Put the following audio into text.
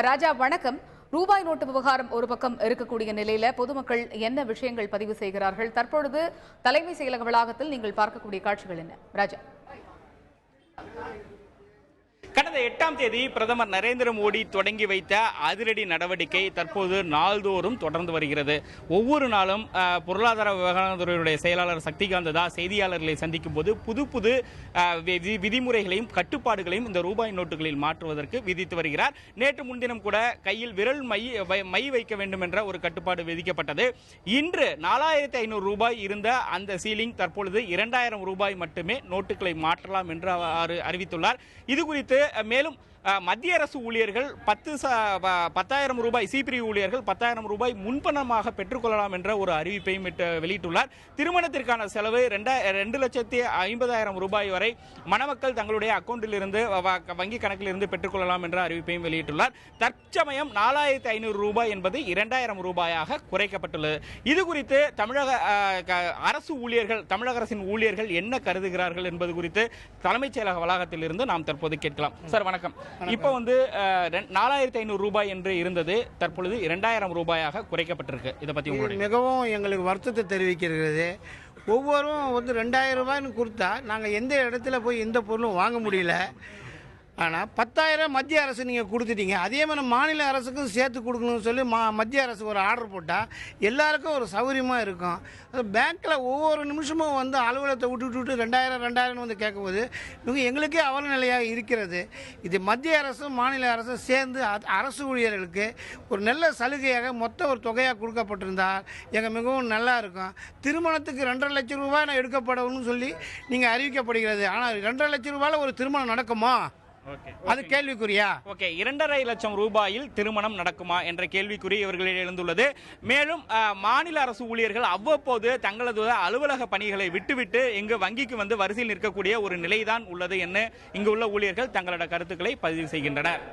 ராஜா வணக்கம். ரூபாய் நோட்டு விவகாரம் ஒரு பக்கம் இருக்கக்கூடிய நிலையில பொதுமக்கள் என்ன விஷயங்கள் பதிவு செய்கிறார்கள்? தற்பொழுது தலைமை செயலக வளாகத்தில் நீங்கள் பார்க்கக்கூடிய காட்சிகள் என்ன? ராஜா, கடந்த 8ஆம் தேதி பிரதமர் நரேந்திர மோடி தொடங்கி வைத்த அதிரடி நடவடிக்கை தற்போது நாள்தோறும் தொடர்ந்து வருகிறது. ஒவ்வொரு நாளும் பொருளாதார விவகாரத்துறையுடைய செயலாளர் சக்திகாந்த தாஸ் செய்தியாளர்களை சந்திக்கும் போது புது விதிமுறைகளையும் கட்டுப்பாடுகளையும் இந்த ரூபாய் நோட்டுகளில் மாற்றுவதற்கு விதித்து வருகிறார். நேற்று முன்தினம் கூட கையில் விரல் மை வைக்க வேண்டும் என்ற ஒரு கட்டுப்பாடு விதிக்கப்பட்டது. இன்று 4500 ரூபாய் இருந்த அந்த சீலிங் தற்பொழுது 2000 ரூபாய் மட்டுமே நோட்டுகளை மாற்றலாம் என்று அறிவித்துள்ளார். இது குறித்து மேலும் மத்திய அரசு ஊழியர்கள் 10,000 ரூபாய், சிபிரி ஊழியர்கள் 10,000 ரூபாய் முன்பணமாக பெற்றுக்கொள்ளலாம் என்ற ஒரு அறிவிப்பையும் வெளியிட்டுள்ளார். திருமணத்திற்கான செலவு 2,50,000 ரூபாய் வரை மணமக்கள் தங்களுடைய அக்கௌண்டில் இருந்து வங்கி கணக்கில் இருந்து பெற்றுக்கொள்ளலாம் என்ற அறிவிப்பையும் வெளியிட்டுள்ளார். தற்சமயம் 4,500 ரூபாய் என்பது 2,000 ரூபாயாக குறைக்கப்பட்டுள்ளது. இது குறித்து அரசு ஊழியர்கள், தமிழக அரசின் ஊழியர்கள் என்ன கருதுகிறார்கள் என்பது குறித்து தலைமைச் செயலக வளாகத்தில் இருந்து நாம் தற்போது கேட்கலாம். சார் வணக்கம். இப்ப 4,500 ரூபாய் என்று இருந்தது, தற்பொழுது 2,000 ரூபாயாக குறைக்கப்பட்டிருக்கு. இதை பத்தி மிகவும் எங்களுக்கு வருத்தத்தை தெரிவிக்கிறது. ஒவ்வொருவரும் 2,000 ரூபாய்னு கொடுத்தா நாங்கள் எந்த இடத்துல போய் எந்த பொருளும் வாங்க முடியல. ஆனால் 10,000 மத்திய அரசு நீங்கள் கொடுத்துட்டீங்க, அதே மாதிரி மாநில அரசுக்கும் சேர்த்து கொடுக்கணும்னு சொல்லி மத்திய அரசு ஒரு ஆர்டர் போட்டால் எல்லாருக்கும் ஒரு சௌகரியமாக இருக்கும். அது பேங்க்கில் ஒவ்வொரு நிமிஷமும் அலுவலகத்தை விட்டு 2,000 கேட்கும்போது எங்களுக்கே அவல நிலையாக இருக்கிறது. இது மத்திய அரசும் மாநில அரசும் சேர்ந்து அரசு ஊழியர்களுக்கு ஒரு நல்ல சலுகையாக மொத்த ஒரு தொகையாக கொடுக்கப்பட்டிருந்தால் எங்கள் மிகவும் நல்லா இருக்கும். திருமணத்துக்கு 2,5 லட்சம் ரூபாய் நான் எடுக்கப்படணும்னு சொல்லி நீங்கள் அறிவிக்கப்படுகிறது. ஆனால் 2,5 லட்சம் ரூபாயில் ஒரு திருமணம் நடக்குமா? அது கேள்விக்குறியா? 2,5 லட்சம் ரூபாயில் திருமணம் நடக்குமா என்ற கேள்விக்குறி இவர்களிடையே எழுந்துள்ளது. மேலும் மாநில அரசு ஊழியர்கள் அவ்வப்போது தங்களது அலுவலக பணிகளை விட்டுவிட்டு இங்கு வங்கிக்கு வரிசையில் நிற்கக்கூடிய ஒரு நிலைதான் உள்ளது என்று இங்கு உள்ள ஊழியர்கள் தங்களோட கருத்துக்களை பதிவு செய்கின்றனர்.